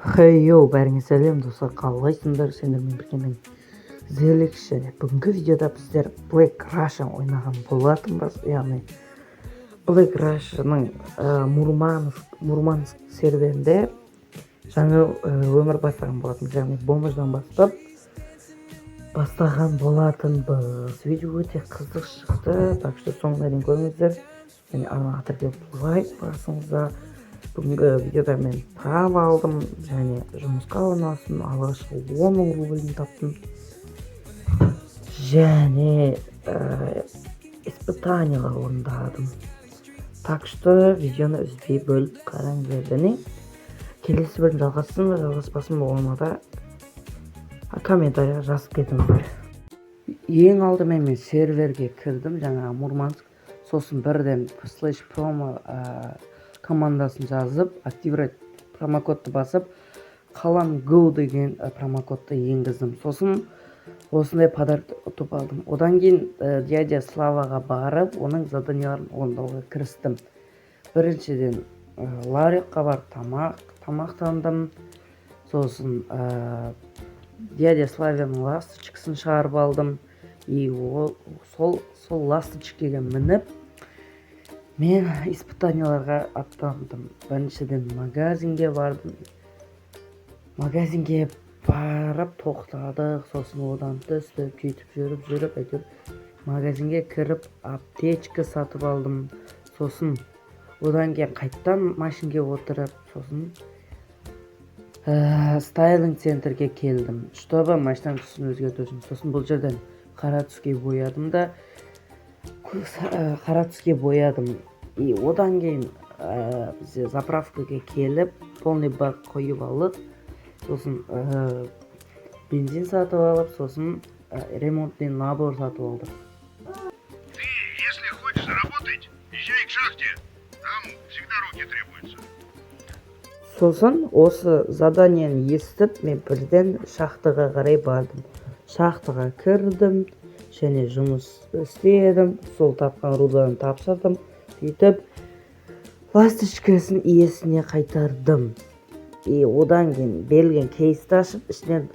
Хей йоу, бәріңе сәлем достар, қалайсыңдар? Сендермен бірге мен Зеликс. Және бүгінгі видеода біздер Black Russian ойнаған болатынбыз. Яғни Black Russian'ның Мурманск серверінде жаңа өмір бастаған болатынбыз. Яғни бомбаждан бастаған болатынбыз. Видео өте қызық шықты, так что соңына дейін көріңіздер. Және ана қатырге лайк басыңыздар. Бүгінгі видеода мен права алдым және жұмысқа орналастым. Алғашқы 10 мың рубльін таптым. Және испытаниялар орындадым. Так что видеоны үзбей бөліп қараңыздар. Және келесі бірін жалғасын ба жалғаспасын болмада комментария жазып кетіңіздер. Ең алдымен мен серверге кірдім, жаңа Мурманск. Сосын бірден слэш промо командасын жазып, активировать промокодты басып, қалам go деген промокодты енгіздім. Сосын осындай подарок ұтып алдым. Одан кейін дядя Славаға барып, оның заданияларын орындауға кірістім. Біріншіден ларекқа барып тамақтандым. Сосын дядя Славаның ласточкасын шығарып алдым. И сол ласточкаға мініп мен испытанияларға аттандым. Біріншіден магазинге бардым. Магазинге барып тоқтадық. Сосын одан түсіп, сөйтіп жүріп, әйтеуір магазинге кіріп аптечка сатып алдым. Сосын одан кейін қайттан машинге отырып, сосын стайлинг центрге келдім, чтобы машинаның түсін өзгерту. Сосын бұл жерден қара түске боядым да, И одан кейін бізде заправкаға келіп, полный бак қойып алып, сосын бензин сатып алып, сосын ремонтный набор сатып алдым. Ты, если хочешь заработать, езжай к шахте, там всегда руки требуются. Сосын осы заданияны естіп, мен бірден шахтаға қарай бардым. Шахтаға кірдім, және жұмыс істедім, сол тапқан руданы тапсырдым. Сөйтіп, ласточкасын иесіне қайтардым. И одан кейін берілген кейсті ашып, ішінен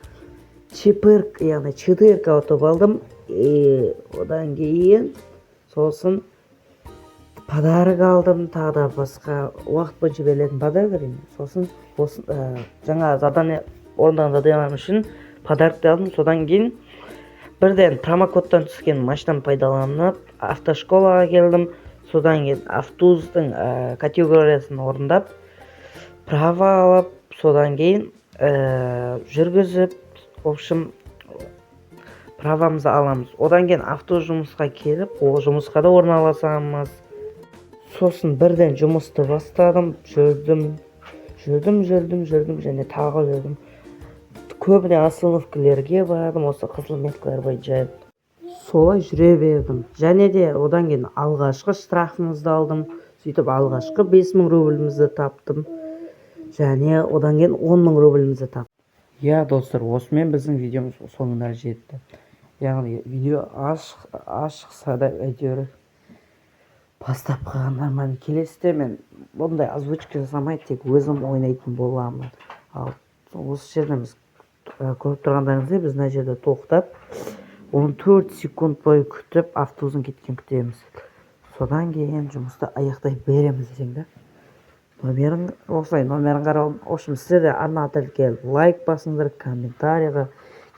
яғни 4 ұтып алдым. И одан кейін сосын подарок алдым, тағы да басқа уақыт бойынша берілетін подарок берейін. Сосын жаңа орындаған заданияларым үшін подарок алдым. Содан кейін бірден промокодтан түскен машинаны пайдаланып автошколаға келдім. Содан кейін автобустың категориясын орындап, права алып, содан кейін жүргізіп, в общем, правамызды аламыз. Одан кейін автобус жұмысқа келіп, ол жұмысқа да орналасамыз. Сосын бірден жұмысты бастадым, жүрдім, және тағы жүрдім. Көбіне остановкалерге бардым, осы қызыл меткалар бойынша. Солай жүре бердім. Және де одан кейін алғашқы штрафымызды алдым. Сөйтіп алғашқы 5000 рублімізді таптым. Және одан кейін 10.000 рублімізді таптым. Я, достар, осымен біздің видеомыз соңына жетті. Яғни видео ашықса да әйтеуір бастап қалғандармен келесіде мен бұндай озвучка жасамай тек өзім ойнайтын боламын. Ал осы жерде біз көріп тұрғандарыңыздай біз мына жерде тоқтап 14 секунд бойы күтіп автобусын кеткен күтеміз. Содан кейін жұмысты аяқтай береміз десең да. Номерін қаралым. В общем, сіздер де ана ательге лайк басыңдар, комментарияға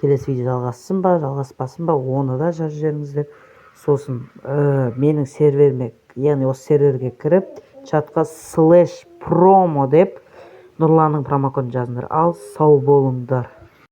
келесі видео жалғасын ба, жалғаспасын ба, оны да жазып жіберіңіздер. Сосын менің серверіме, яғни осы серверге кіріп, чатқа слэш промо деп Нұрланның промокодын жазыңдар. Ал сау болыңдар.